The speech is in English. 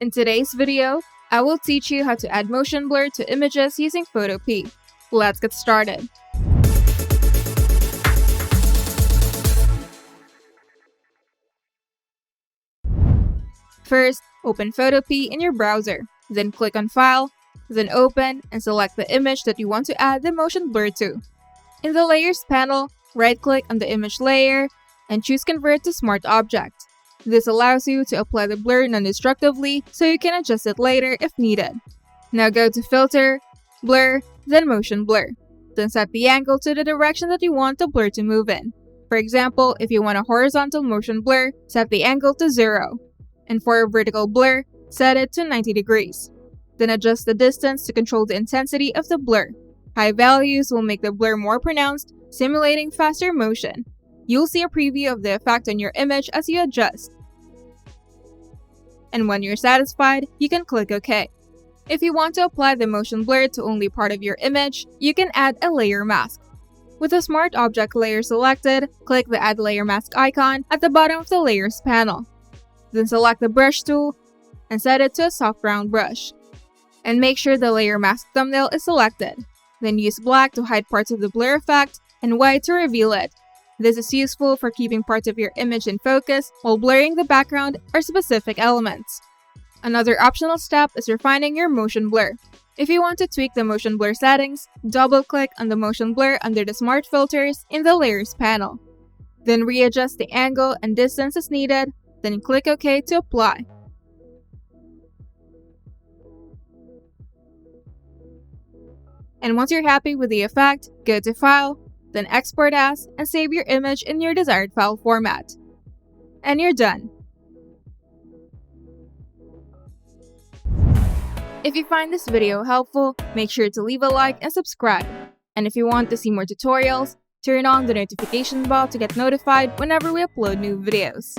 In today's video, I will teach you how to add motion blur to images using Photopea. Let's get started. First, open Photopea in your browser, then click on File, then Open, and select the image that you want to add the motion blur to. In the Layers panel, right-click on the image layer and choose Convert to Smart Object. This allows you to apply the blur non-destructively so you can adjust it later if needed. Now go to Filter, Blur, then Motion Blur. Then set the angle to the direction that you want the blur to move in. For example, if you want a horizontal motion blur, set the angle to 0. And for a vertical blur, set it to 90 degrees. Then adjust the distance to control the intensity of the blur. High values will make the blur more pronounced, simulating faster motion. You'll see a preview of the effect on your image as you adjust. And when you're satisfied, you can click OK. If you want to apply the motion blur to only part of your image, you can add a layer mask. With the Smart Object layer selected, click the Add Layer Mask icon at the bottom of the Layers panel. Then select the Brush tool and set it to a soft round brush. And make sure the Layer Mask thumbnail is selected. Then use black to hide parts of the blur effect and white to reveal it. This is useful for keeping parts of your image in focus while blurring the background or specific elements. Another optional step is refining your motion blur. If you want to tweak the motion blur settings, double-click on the motion blur under the Smart Filters in the Layers panel. Then readjust the angle and distance as needed, then click OK to apply. And once you're happy with the effect, go to File, then Export As, and save your image in your desired file format. And you're done. If you find this video helpful, make sure to leave a like and subscribe. And if you want to see more tutorials, turn on the notification bell to get notified whenever we upload new videos.